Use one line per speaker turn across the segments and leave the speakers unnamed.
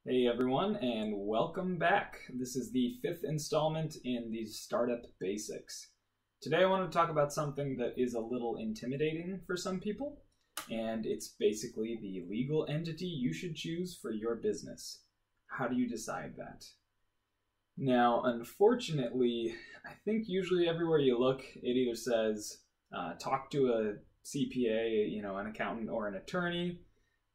Hey everyone, and welcome back. This is the fifth installment in these startup basics. Today I want to talk about something that is a little intimidating for some people, and it's basically the legal entity you should choose for your business. How do you decide that? Now, unfortunately, I think usually everywhere you look, it either says talk to a CPA, an accountant or an attorney,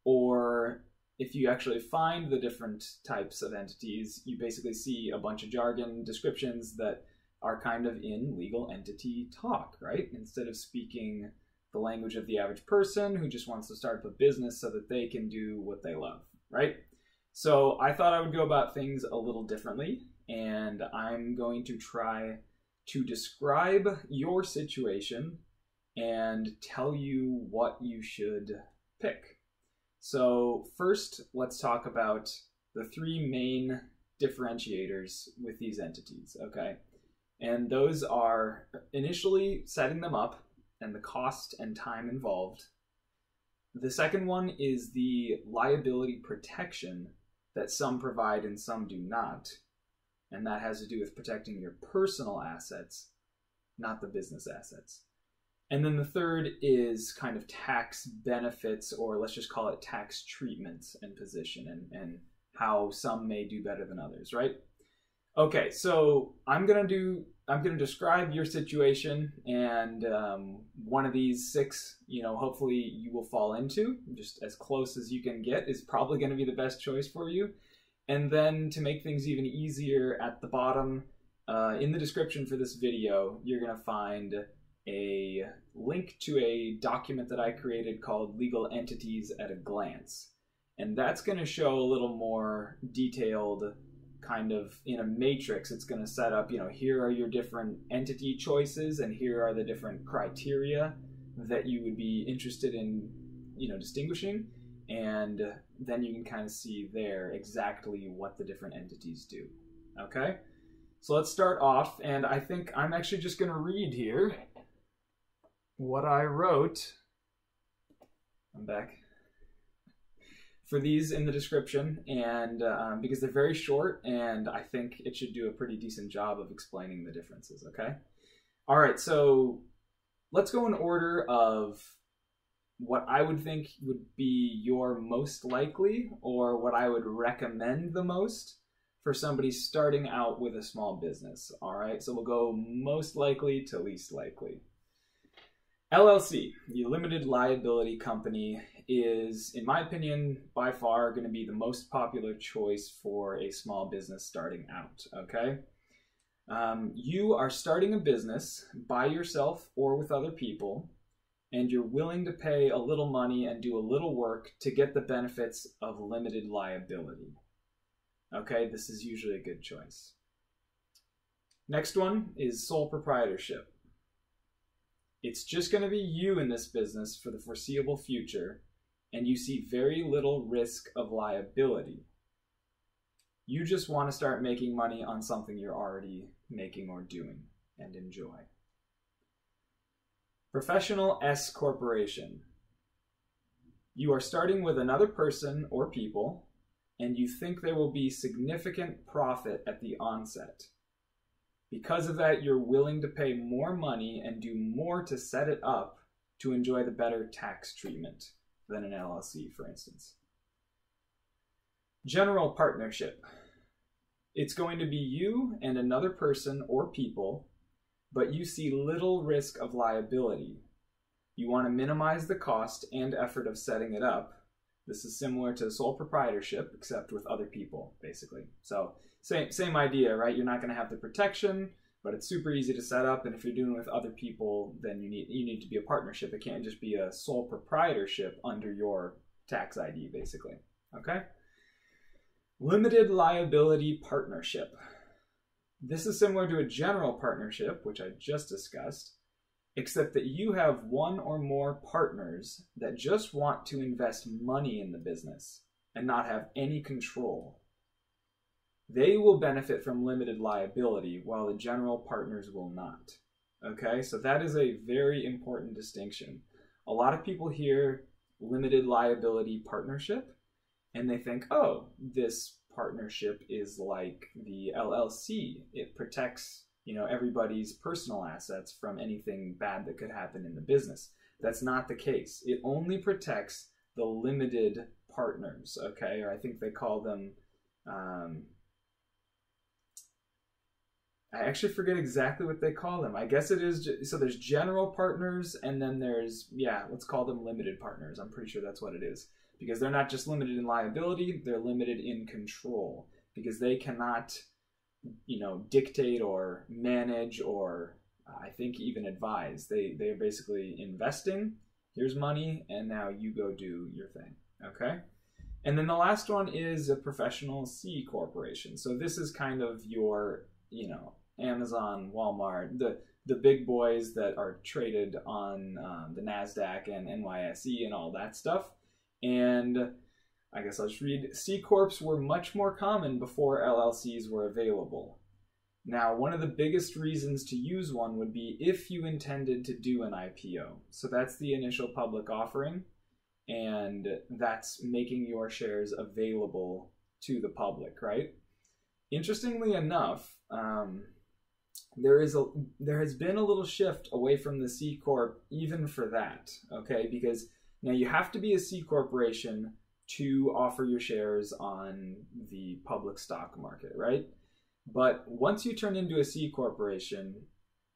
or if you actually find the different types of entities, you basically see a bunch of jargon descriptions that are kind of in legal entity talk, right? Instead of speaking the language of the average person who just wants to start up a business so that they can do what they love, right? So I thought I would go about things a little differently, and I'm going to try to describe your situation and tell you what you should pick. So first, let's talk about the three main differentiators with these entities, okay? And those are initially setting them up and the cost and time involved. The second one is the liability protection that some provide and some do not. And that has to do with protecting your personal assets, not the business assets. And then the third is kind of tax benefits, or let's just call it tax treatments and position, and how some may do better than others, right? Okay, so I'm gonna describe your situation, and one of these six, hopefully you will fall into, just as close as you can get is probably gonna be the best choice for you. And then to make things even easier, at the bottom, in the description for this video, you're gonna find a link to a document that I created called Legal Entities at a Glance. And that's going to show a little more detailed, kind of in a matrix. It's going to set up, here are your different entity choices and here are the different criteria that you would be interested in, distinguishing. And then you can kind of see there exactly what the different entities do. Okay? So let's start off, and I think I'm actually just going to read here what I wrote. I'm back for these in the description, and because they're very short, and I think it should do a pretty decent job of explaining the differences, okay? All right, so let's go in order of what I would think would be your most likely, or what I would recommend the most for somebody starting out with a small business, all right? So we'll go most likely to least likely. LLC, the limited liability company, is, in my opinion, by far going to be the most popular choice for a small business starting out, okay? You are starting a business by yourself or with other people, and you're willing to pay a little money and do a little work to get the benefits of limited liability. Okay, this is usually a good choice. Next one is sole proprietorship. It's just going to be you in this business for the foreseeable future, and you see very little risk of liability. You just want to start making money on something you're already making or doing and enjoy. Professional S corporation. You are starting with another person or people, and you think there will be significant profit at the onset. Because of that, you're willing to pay more money and do more to set it up to enjoy the better tax treatment than an LLC, for instance. General partnership. It's going to be you and another person or people, but you see little risk of liability. You want to minimize the cost and effort of setting it up. This is similar to sole proprietorship, except with other people, basically. So same idea, right? You're not going to have the protection, but it's super easy to set up. And if you're doing it with other people, then you need to be a partnership. It can't just be a sole proprietorship under your tax ID, basically. Okay? Limited liability partnership. This is similar to a general partnership, which I just discussed, except that you have one or more partners that just want to invest money in the business and not have any control. They will benefit from limited liability, while the general partners will not. Okay, so that is a very important distinction. A lot of people hear limited liability partnership, and they think, oh, this partnership is like the LLC. It protects, everybody's personal assets from anything bad that could happen in the business. That's not the case. It only protects the limited partners, okay? Or I think they call them, I actually forget exactly what they call them. I guess it is, so there's general partners, and then there's, let's call them limited partners. I'm pretty sure that's what it is. Because they're not just limited in liability, they're limited in control. Because they cannot, dictate or manage or I think even advise. They're basically investing, here's money, and now you go do your thing, okay? And then the last one is a professional C corporation. So this is kind of your, Amazon, Walmart, the big boys that are traded on the NASDAQ and NYSE and all that stuff. And I guess I'll just read, C Corps were much more common before LLCs were available. Now, one of the biggest reasons to use one would be if you intended to do an IPO. So that's the initial public offering, and that's making your shares available to the public, right? Interestingly enough, there has been a little shift away from the C Corp even for that, okay? Because now you have to be a C corporation to offer your shares on the public stock market, right? But once you turn into a C corporation,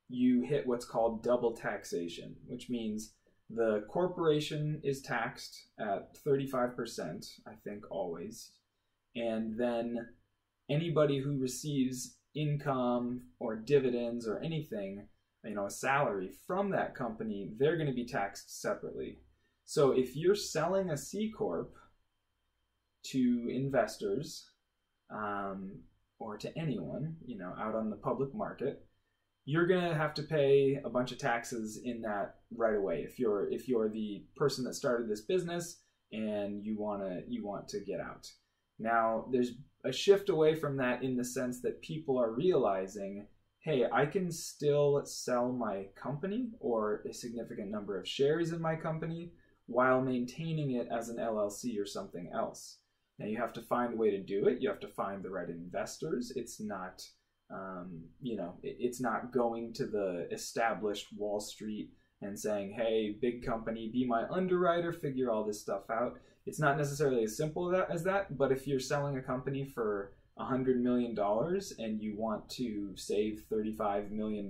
you hit what's called double taxation, which means the corporation is taxed at 35%, I think always, and then anybody who receives income or dividends or anything, a salary from that company, they're going to be taxed separately. So if you're selling a C Corp to investors or to anyone, out on the public market, you're going to have to pay a bunch of taxes in that right away. If you're the person that started this business and you want to get out. Now, there's a shift away from that in the sense that people are realizing, hey, I can still sell my company or a significant number of shares in my company while maintaining it as an LLC or something else. Now, you have to find a way to do it. You have to find the right investors. It's not, it's not going to the established Wall Street and saying, hey, big company, be my underwriter, figure all this stuff out. It's not necessarily as simple as that, but if you're selling a company for $100 million and you want to save $35 million,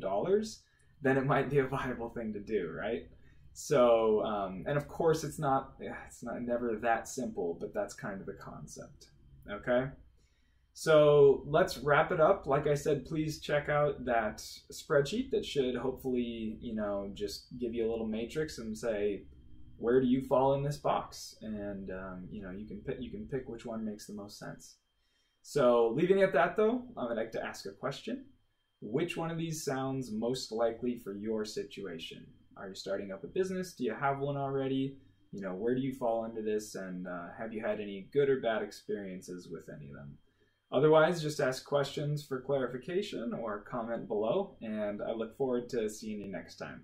then it might be a viable thing to do, right? So, and of course it's not never that simple, but that's kind of the concept, okay? So let's wrap it up. Like I said, please check out that spreadsheet that should hopefully, just give you a little matrix and say, where do you fall in this box? And, you can pick which one makes the most sense. So leaving it at that though, I would like to ask a question. Which one of these sounds most likely for your situation? Are you starting up a business? Do you have one already? Where do you fall into this? And have you had any good or bad experiences with any of them? Otherwise, just ask questions for clarification or comment below, and I look forward to seeing you next time.